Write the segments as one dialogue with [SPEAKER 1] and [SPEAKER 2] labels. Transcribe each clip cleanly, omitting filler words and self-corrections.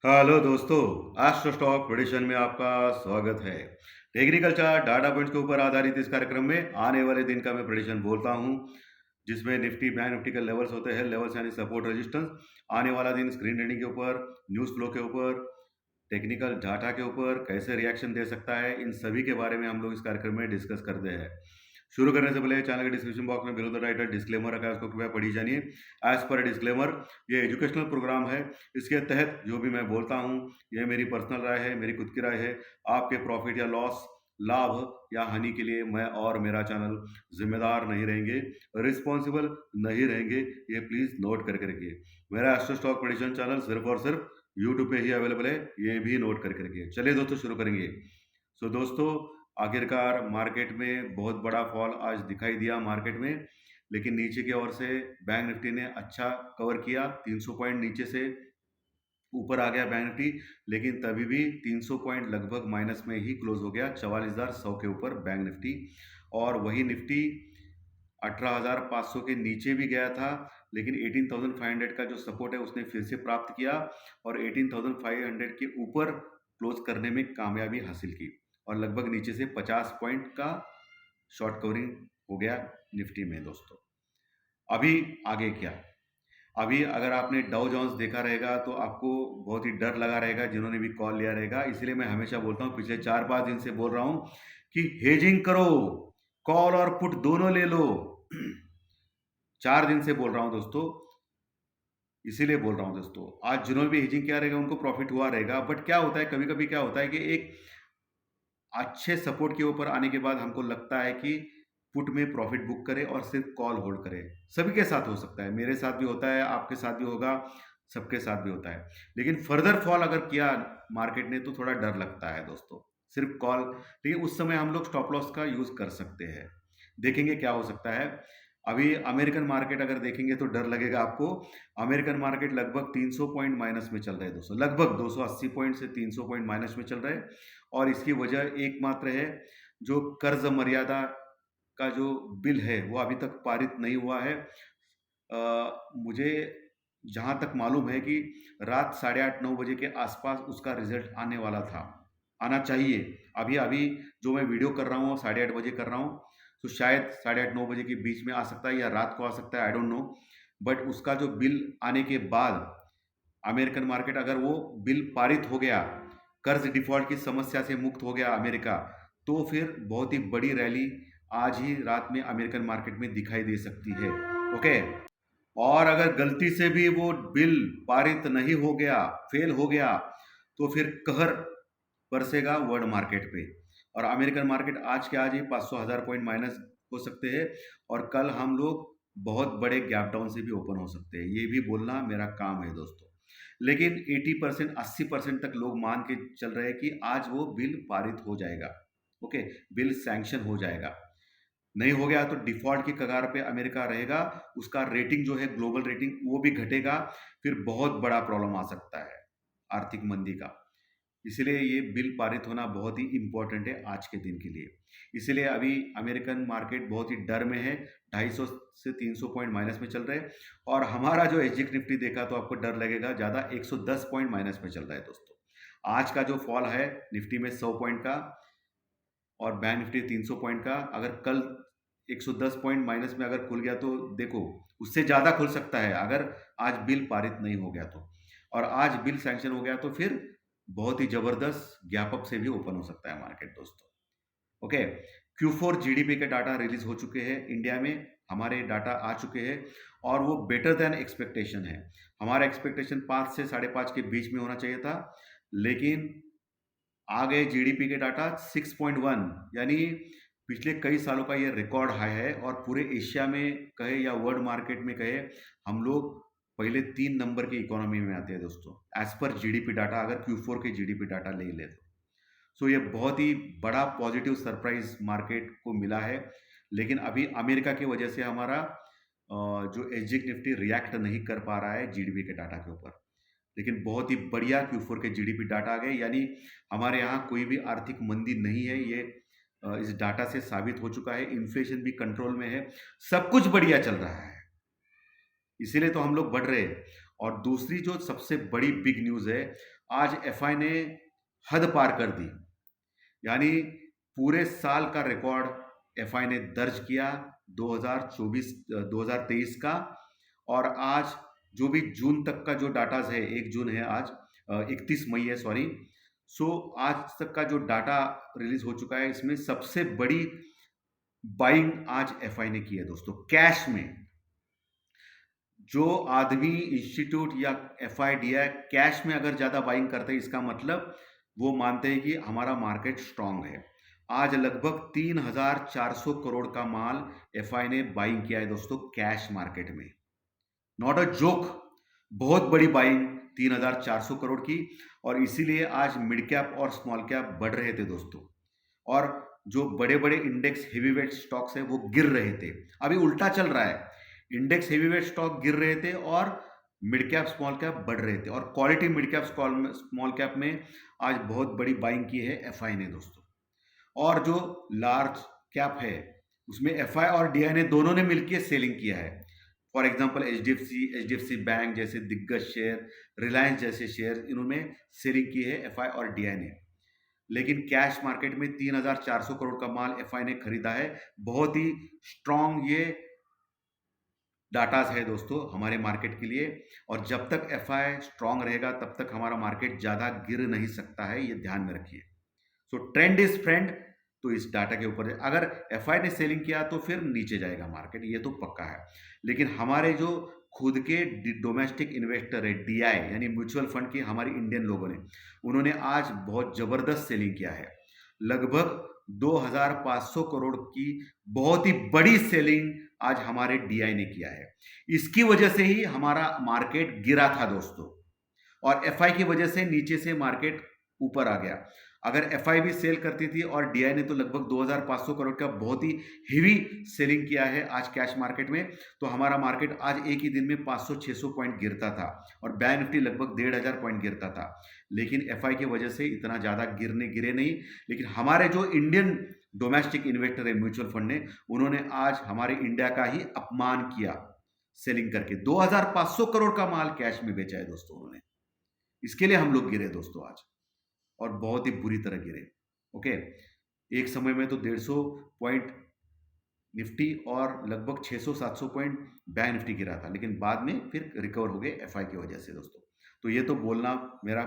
[SPEAKER 1] Hello दोस्तों, astro stock prediction में आपका स्वागत है। एग्रीकल्चर डाटा पॉइंट्स के ऊपर आधारित इस कार्यक्रम में आने वाले दिन का मैं प्रेडिक्शन बोलता हूं, जिसमें निफ्टी बैंक निफ्टी के लेवल्स होते हैं, लेवल्स यानी सपोर्ट रेजिस्टेंस। आने वाला दिन स्क्रीन रीडिंग के ऊपर, न्यूज़ फ्लो के ऊपर, टेक्निकल डाटा के ऊपर कैसे रिएक्शन दे सकता है, इन सभी के बारे में हम लोग इस कार्यक्रम में डिस्कस करते हैं। शुरू करने से पहले चैनल के डिस्क्रिप्शन बॉक्स में बिलो द राइटर डिस्क्लेमर रखा है, उसको कृपया पढ़ी जानिए। एज पर डिस्क्लेमर, ये एजुकेशनल प्रोग्राम है। इसके तहत जो भी मैं बोलता हूँ, ये मेरी पर्सनल राय है, मेरी खुद की राय है। आपके प्रॉफिट या लॉस, लाभ या हानि के लिए मैं और मेरा चैनल जिम्मेदार नहीं रहेंगे, रिस्पॉन्सिबल नहीं रहेंगे। ये प्लीज नोट करके रखिए। मेरा एस्ट्रो स्टॉक प्रेडिक्शन चैनल सिर्फ और सिर्फ यूट्यूब पे ही अवेलेबल है, ये भी नोट करके रखिए। चलिए दोस्तों, शुरू करेंगे। सो दोस्तों, आखिरकार मार्केट में बहुत बड़ा फॉल आज दिखाई दिया मार्केट में, लेकिन नीचे की ओर से बैंक निफ्टी ने अच्छा कवर किया। 300 पॉइंट नीचे से ऊपर आ गया बैंक निफ्टी, लेकिन तभी भी 300 पॉइंट लगभग माइनस में ही क्लोज हो गया, 44,100 के ऊपर बैंक निफ्टी। और वही निफ्टी 18,500 के नीचे भी गया था, लेकिन 18,500 का जो सपोर्ट है उसने फिर से प्राप्त किया और 18,500 के ऊपर क्लोज करने में कामयाबी हासिल की, और लगभग नीचे से 50 पॉइंट का शॉर्ट कवरिंग हो गया निफ्टी में। दोस्तों, अभी आगे क्या? अभी अगर आपने डाउ जोन्स देखा रहेगा तो आपको बहुत ही डर लगा रहेगा, जिन्होंने भी कॉल लिया रहेगा। इसलिए मैं हमेशा बोलता हूँ, पिछले 4-5 दिन से बोल रहा हूँ कि हेजिंग करो, कॉल और पुट दोनों ले लो। 4 दिन से बोल रहा हूँ दोस्तों, इसीलिए बोल रहा हूँ दोस्तों। आज जिन्होंने भी हेजिंग किया रहेगा उनको प्रॉफिट हुआ रहेगा, बट क्या होता है, कभी कभी क्या होता है कि एक अच्छे सपोर्ट के ऊपर आने के बाद हमको लगता है कि पुट में प्रॉफिट बुक करें और सिर्फ कॉल होल्ड करें। सभी के साथ हो सकता है, मेरे साथ भी होता है, आपके साथ भी होगा, सबके साथ भी होता है। लेकिन फर्दर फॉल अगर किया मार्केट ने तो थोड़ा डर लगता है दोस्तों, सिर्फ कॉल। लेकिन उस समय हम लोग स्टॉप लॉस का यूज कर सकते हैं। देखेंगे क्या हो सकता है। अभी अमेरिकन मार्केट अगर देखेंगे तो डर लगेगा आपको। अमेरिकन मार्केट लगभग 300 पॉइंट माइनस में चल रहे हैं दोस्तों, लगभग 280 पॉइंट से 300 पॉइंट माइनस में चल रहे हैं। और इसकी वजह एकमात्र है, जो कर्ज मर्यादा का जो बिल है वो अभी तक पारित नहीं हुआ है। मुझे जहाँ तक मालूम है कि रात 8:30-9 बजे के आसपास उसका रिजल्ट आने वाला था, आना चाहिए। अभी अभी जो मैं वीडियो कर रहा हूँ 8:30 बजे कर रहा हूँ, तो शायद 8:30-9 बजे के बीच में आ सकता है या रात को आ सकता है, आई डोंट नो। बट उसका जो बिल आने के बाद अमेरिकन मार्केट, अगर वो बिल पारित हो गया, कर्ज डिफॉल्ट की समस्या से मुक्त हो गया अमेरिका, तो फिर बहुत ही बड़ी रैली आज ही रात में अमेरिकन मार्केट में दिखाई दे सकती है। ओके। और अगर गलती से भी वो बिल पारित नहीं हो गया, फेल हो गया, तो फिर कहर बरसेगा वर्ल्ड मार्केट पे, और अमेरिकन मार्केट आज के आज ही 500,000 पॉइंट माइनस हो सकते हैं, और कल हम लोग बहुत बड़े गैप डाउन से भी ओपन हो सकते हैं। ये भी बोलना मेरा काम है दोस्तों। लेकिन 80% 80% तक लोग मान के चल रहे हैं कि आज वो बिल पारित हो जाएगा। ओके, बिल सैंक्शन हो जाएगा। नहीं हो गया तो डिफॉल्ट की कगार पे अमेरिका रहेगा, उसका रेटिंग जो है ग्लोबल रेटिंग वो भी घटेगा, फिर बहुत बड़ा प्रॉब्लम आ सकता है आर्थिक मंदी का। इसलिए ये बिल पारित होना बहुत ही इंपॉर्टेंट है आज के दिन के लिए। इसलिए अभी अमेरिकन मार्केट बहुत ही डर में है, 250 से 300 पॉइंट माइनस में चल रहे हैं। और हमारा जो एसजी निफ्टी देखा तो आपको डर लगेगा ज़्यादा, 110 पॉइंट माइनस में चल रहा है दोस्तों। आज का जो फॉल है निफ्टी में 100 पॉइंट का, और बैंक निफ्टी 300 पॉइंट का, अगर कल 110 पॉइंट माइनस में अगर खुल गया तो देखो, उससे ज़्यादा खुल सकता है अगर आज बिल पारित नहीं हो गया तो। और आज बिल सैंक्शन हो गया तो फिर बहुत ही ज़बरदस्त गैप अप से भी ओपन हो सकता है मार्केट दोस्तों। ओके। Q4 जीडीपी के डाटा रिलीज हो चुके हैं इंडिया में, हमारे डाटा आ चुके हैं, और वो बेटर देन एक्सपेक्टेशन है। हमारा एक्सपेक्टेशन 5 से 5.5 के बीच में होना चाहिए था, लेकिन आ गए जीडीपी के डाटा 6.1, यानी पिछले कई सालों का ये रिकॉर्ड हाई है। और पूरे एशिया में कहे या वर्ल्ड मार्केट में कहे, हम लोग पहले 3 नंबर की इकोनॉमी में आते हैं दोस्तों, एज पर जीडीपी डाटा, अगर Q4 के जीडीपी डाटा ले ले तो। सो ये बहुत ही बड़ा पॉजिटिव सरप्राइज मार्केट को मिला है। लेकिन अभी अमेरिका की वजह से हमारा जो एसजी निफ्टी रिएक्ट नहीं कर पा रहा है जीडीपी के डाटा के ऊपर। लेकिन बहुत ही बढ़िया Q4 के जीडीपी डाटा आ गए, यानी हमारे यहाँ कोई भी आर्थिक मंदी नहीं है। ये इस डाटा से साबित हो चुका है। इन्फ्लेशन भी कंट्रोल में है, सब कुछ बढ़िया चल रहा है, इसीलिए तो हम लोग बढ़ रहे हैं। और दूसरी जो सबसे बड़ी बिग न्यूज़ है, आज एफआई ने हद पार कर दी। यानी पूरे साल का रिकॉर्ड एफआई ने दर्ज किया 2023 का। और आज जो भी जून तक का जो डाटाज है, 1 जून है आज, 31 मई है सॉरी। सो आज तक का जो डाटा रिलीज हो चुका है, इसमें सबसे बड़ी बाइंग आज एफआई ने की है दोस्तों, कैश में। जो आदमी इंस्टीट्यूट या एफआईडीआई कैश में अगर ज़्यादा बाइंग करते हैं, इसका मतलब वो मानते हैं कि हमारा मार्केट स्ट्रांग है। आज लगभग 3,400 करोड़ का माल एफआई ने बाइंग किया है दोस्तों, कैश मार्केट में। नॉट अ जोक, बहुत बड़ी बाइंग 3,400 करोड़ की। और इसीलिए आज मिड कैप और स्मॉल कैप बढ़ रहे थे दोस्तों, और जो बड़े बड़े इंडेक्स हेवीवेट स्टॉक्स है वो गिर रहे थे। अभी उल्टा चल रहा है, इंडेक्स हेवीवेट स्टॉक गिर रहे थे और मिड कैप स्मॉल कैप बढ़ रहे थे। और quality mid cap small cap में आज बहुत बड़ी बाइंग की है एफआई ने दोस्तों। और जो लार्ज कैप है उसमें एफआई और डीआई ने दोनों ने मिलकर सेलिंग किया है। फॉर एग्जांपल एचडीएफसी बैंक जैसे दिग्गज शेयर, रिलायंस जैसे शेयर, इन्होंने सेलिंग की है एफआई और डीआई ने। लेकिन कैश मार्केट में 3,400 करोड़ का माल एफआई ने खरीदा है। बहुत ही स्ट्रांग ये डाटाज है दोस्तों हमारे मार्केट के लिए। और जब तक एफआई स्ट्रांग रहेगा तब तक हमारा मार्केट ज़्यादा गिर नहीं सकता है, ये ध्यान में रखिए। सो ट्रेंड इज फ्रेंड, तो इस डाटा के ऊपर अगर एफआई ने सेलिंग किया तो फिर नीचे जाएगा मार्केट, ये तो पक्का है। लेकिन हमारे जो खुद के डोमेस्टिक इन्वेस्टर है, डीआई यानी म्यूचुअल फंड के हमारे इंडियन लोगों ने, उन्होंने आज बहुत जबरदस्त सेलिंग किया है। लगभग 2,500 करोड़ की बहुत ही बड़ी सेलिंग आज हमारे डीआई ने किया है। इसकी वजह से ही हमारा मार्केट गिरा था दोस्तों, और एफआई की वजह से नीचे से मार्केट ऊपर आ गया। अगर एफआई भी सेल करती थी और डीआई ने तो लगभग 2,500 करोड़ का बहुत ही हेवी सेलिंग किया है आज कैश मार्केट में, तो हमारा मार्केट आज एक ही दिन में 500-600 पॉइंट गिरता था और बैंक निफ्टी लगभग 1,500 पॉइंट गिरता था। लेकिन एफआई की वजह से इतना ज़्यादा गिरे नहीं। लेकिन हमारे जो इंडियन डोमेस्टिक इन्वेस्टर है म्यूचुअल फंड ने, उन्होंने आज हमारे इंडिया का ही अपमान किया सेलिंग करके। 2,500 करोड़ का माल कैश में बेचा है दोस्तों उन्होंने। इसके लिए हम लोग गिरे दोस्तों आज, और बहुत ही बुरी तरह गिरे। ओके, एक समय में तो 150 पॉइंट निफ्टी और लगभग 600-700 पॉइंट बैंक निफ्टी गिरा था, लेकिन बाद में फिर रिकवर हो गए एफआई की वजह से दोस्तों। तो ये तो बोलना मेरा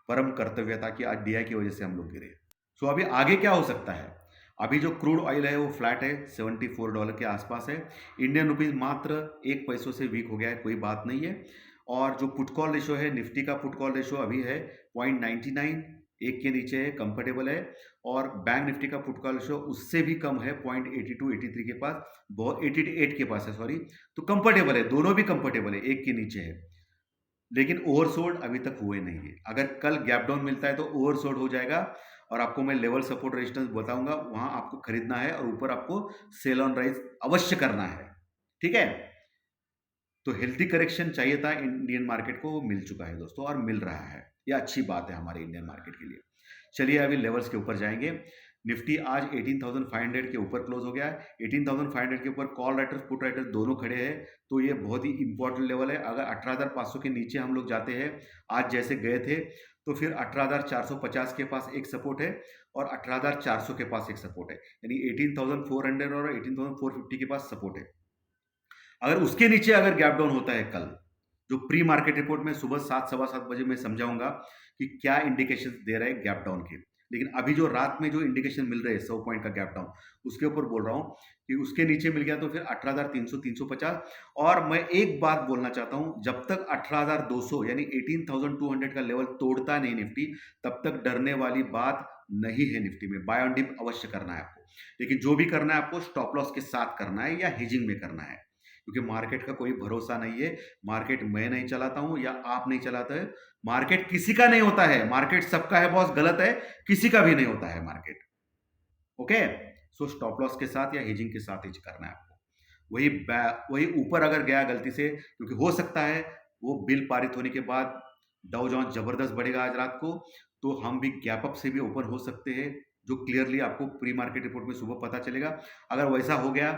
[SPEAKER 1] परम कर्तव्य था कि आज डीआई की वजह से हम लोग गिरे। सो अभी आगे क्या हो सकता है? अभी जो क्रूड ऑयल है वो फ्लैट है, $74 के आसपास है। इंडियन रुपीज मात्र 1 पैसों से वीक हो गया है, कोई बात नहीं है। और जो पुट कॉल रेशो है, निफ्टी का पुट कॉल रेशो अभी है 0.99, एक के नीचे है, कंफर्टेबल है। और बैंक निफ्टी का पुट कॉल रेशो उससे भी कम है, 0.82-83 के पास, बहुत 88 के पास है सॉरी। तो कंफर्टेबल है, दोनों भी कंफर्टेबल है, एक के नीचे है। लेकिन ओवरसोल्ड अभी तक हुए नहीं है। अगर कल गैप डाउन मिलता है तो ओवरसोल्ड हो जाएगा, और आपको मैं लेवल सपोर्ट रेजिस्टेंस बताऊंगा, वहां आपको खरीदना है और ऊपर आपको सेल ऑन राइज अवश्य करना है। ठीक है, तो हेल्थी करेक्शन चाहिए था इंडियन मार्केट को, वो मिल चुका है दोस्तों और मिल रहा है। यह अच्छी बात है हमारे इंडियन मार्केट के लिए। चलिए अभी लेवल्स के ऊपर जाएंगे। निफ्टी आज 18,500 के ऊपर क्लोज हो गया है। 18,500 के ऊपर कॉल राइटर्स पुट राइटर्स दोनों खड़े हैं, तो ये बहुत ही इंपॉर्टेंट लेवल है। अगर 18,500 के नीचे हम लोग जाते हैं आज जैसे गए थे, तो फिर 18,450 के पास एक सपोर्ट है और 18,400 के पास एक सपोर्ट है, यानी 18,400 और 18,450 के पास सपोर्ट है। अगर उसके नीचे अगर गैप डाउन होता है कल, जो प्री मार्केट रिपोर्ट में सुबह 7 सवा 7 बजे मैं समझाऊंगा कि क्या इंडिकेशन दे रहे हैं गैप डाउन के। लेकिन अभी जो रात में जो इंडिकेशन मिल रहे हैं 100 पॉइंट का गैप डाउन, उसके ऊपर बोल रहा हूं कि उसके नीचे मिल गया तो फिर 18,300 350। और मैं एक बात बोलना चाहता हूं, जब तक 18,200 यानी 18,200 का लेवल तोड़ता नहीं निफ्टी, तब तक डरने वाली बात नहीं है। निफ्टी में बाय ऑन डिप अवश्य करना है आपको, लेकिन जो भी करना है आपको स्टॉप लॉस के साथ करना है या हेजिंग में करना है, क्योंकि मार्केट का कोई भरोसा नहीं है। मार्केट मैं नहीं चलाता हूं या आप नहीं चलाते हैं, मार्केट किसी का नहीं होता है। मार्केट सबका है बॉस, गलत है, किसी का भी नहीं होता है market. Okay, so stop loss के साथ या हेजिंग के साथ ही करना है आपको। वही ऊपर अगर गया गलती से, क्योंकि हो सकता है वो बिल पारित होने के बाद डाउ जोन्स जबरदस्त बढ़ेगा आज रात को, तो हम भी गैप अप से भी ओपन हो सकते हैं, जो क्लियरली आपको प्री मार्केट रिपोर्ट में सुबह पता चलेगा। अगर वैसा हो गया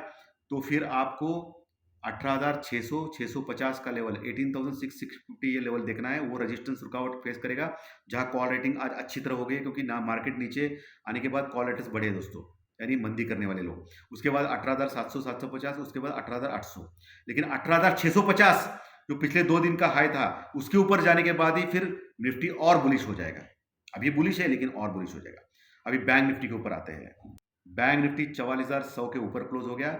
[SPEAKER 1] तो फिर आपको 18,600 650 का लेवल, 18,650 ये लेवल देखना है। वो रेजिस्टेंस रुकावट फेस करेगा जहां कॉल रेटिंग आज अच्छी तरह हो गई है, क्योंकि ना मार्केट नीचे आने के बाद कॉल रेटिंग्स बढ़े दोस्तों, यानी मंदी करने वाले लोग। उसके बाद 18,700 750, उसके बाद 18,800, लेकिन 18,650 जो पिछले 2 दिन का हाई था उसके ऊपर जाने के बाद ही फिर निफ्टी और बुलिश हो जाएगा। अभी बुलिश है लेकिन और बुलिश हो जाएगा। अभी बैंक निफ्टी के ऊपर आते हैं। बैंक निफ्टी 44,100 के ऊपर क्लोज हो गया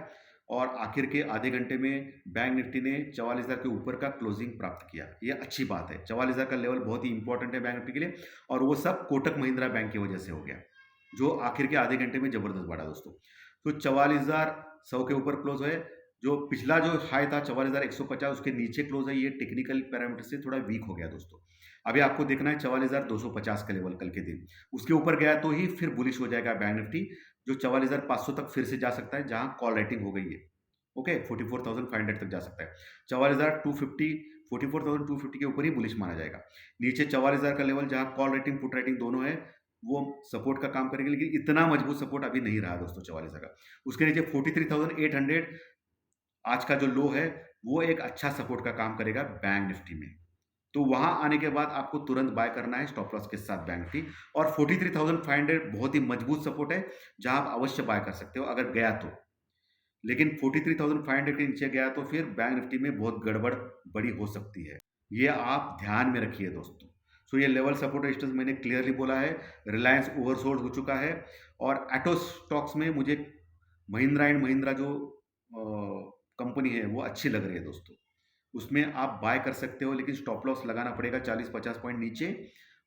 [SPEAKER 1] और आखिर के आधे घंटे में बैंक निफ्टी ने 44,000 के ऊपर का क्लोजिंग प्राप्त किया। ये अच्छी बात है। 44,000 का लेवल बहुत ही इंपॉर्टेंट है बैंक निफ्टी के लिए, और वो सब कोटक महिंद्रा बैंक की वजह से हो गया, जो आखिर के आधे घंटे में जबरदस्त बढ़ा दोस्तों। तो 44,100 के ऊपर क्लोज है। जो पिछला जो हाई था 44,150, उसके नीचे क्लोज है। ये टेक्निकल पैरामीटर से थोड़ा वीक हो गया दोस्तों। अभी आपको देखना है 44,250 का लेवल कल के दिन, उसके ऊपर गया तो ही फिर बुलिश हो जाएगा बैंक निफ्टी, जो 44,500 तक फिर से जा सकता है जहां कॉल राइटिंग हो गई है। ओके, 44,500 तक जा सकता है। 44,250, 44,250 के ऊपर ही बुलिश माना जाएगा। नीचे 44,000 का लेवल जहां कॉल राइटिंग पुट राइटिंग दोनों है, वो सपोर्ट का काम करेगी, लेकिन इतना मजबूत सपोर्ट अभी नहीं रहा दोस्तों 44,000 का। उसके नीचे 43,800 आज का जो लो है, वो एक अच्छा सपोर्ट का काम करेगा बैंक निफ्टी में। तो वहां आने के बाद आपको तुरंत बाय करना है स्टॉप लॉस के साथ बैंक निफ्टी। और 43,500 बहुत ही मजबूत सपोर्ट है जहां आप अवश्य बाय कर सकते हो अगर गया तो। लेकिन 43,500 के नीचे गया तो फिर बैंक निफ्टी में बहुत गड़बड़ बड़ी हो सकती है। ये आप ध्यान में रखिए दोस्तों। सो ये लेवल सपोर्ट रेजिस्टेंस मैंने क्लियरली बोला है। रिलायंस ओवरसोल्ड हो चुका है, और एटो स्टॉक्स में मुझे महिंद्रा एंड महिंद्रा जो कंपनी है वो अच्छी लग रही है दोस्तों। उसमें आप बाय कर सकते हो, लेकिन स्टॉप लॉस लगाना पड़ेगा 40-50 पॉइंट नीचे,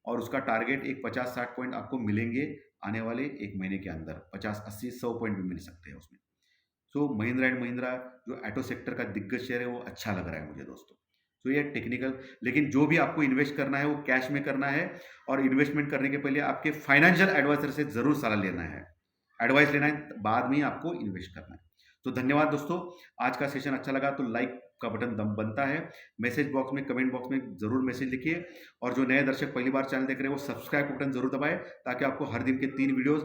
[SPEAKER 1] और उसका टारगेट एक 50-60 पॉइंट आपको मिलेंगे आने वाले एक महीने के अंदर। 50-80-100 पॉइंट भी मिल सकते हैं उसमें। सो महिंद्रा एंड महिंद्रा जो ऑटो सेक्टर का दिग्गज शेयर है वो अच्छा लग रहा है मुझे दोस्तों। तो ये टेक्निकल, लेकिन जो भी आपको इन्वेस्ट करना है वो कैश में करना है, और इन्वेस्टमेंट करने के पहले आपके फाइनेंशियल एडवाइजर से जरूर सलाह लेना है, एडवाइस लेना है, बाद में ही आपको इन्वेस्ट करना है। तो धन्यवाद दोस्तों। आज का सेशन अच्छा लगा तो लाइक का बटन दम बनता है। मैसेज बॉक्स में, कमेंट बॉक्स में जरूर मैसेज लिखिए, और जो नए दर्शक पहली बार चैनल देख रहे हैं वो सब्सक्राइब बटन जरूर दबाएं, ताकि आपको हर दिन के 3 वीडियोस,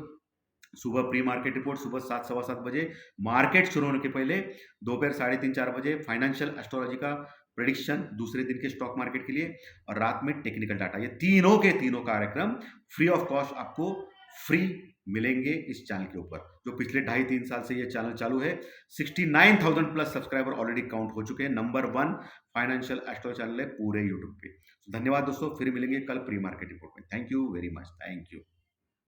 [SPEAKER 1] सुबह प्री मार्केट रिपोर्ट सुबह 7 सवा 7 बजे, मार्केट शुरू होने के पहले दोपहर 3:30-4 बजे फाइनेंशियल एस्ट्रोलॉजी का प्रेडिक्शन दूसरे दिन के स्टॉक मार्केट के लिए, और रात में टेक्निकल डाटा, ये तीनों के तीनों कार्यक्रम फ्री ऑफ कॉस्ट आपको फ्री मिलेंगे इस चैनल के ऊपर। जो पिछले 2.5-3 साल से ये चैनल चालू है, 69,000 प्लस सब्सक्राइबर ऑलरेडी काउंट हो चुके हैं। नंबर 1 फाइनेंशियल एस्ट्रोलॉजी चैनल है पूरे यूट्यूब पे। धन्यवाद दोस्तों, फिर मिलेंगे कल प्री मार्केट रिपोर्ट में। Thank you very much, thank you.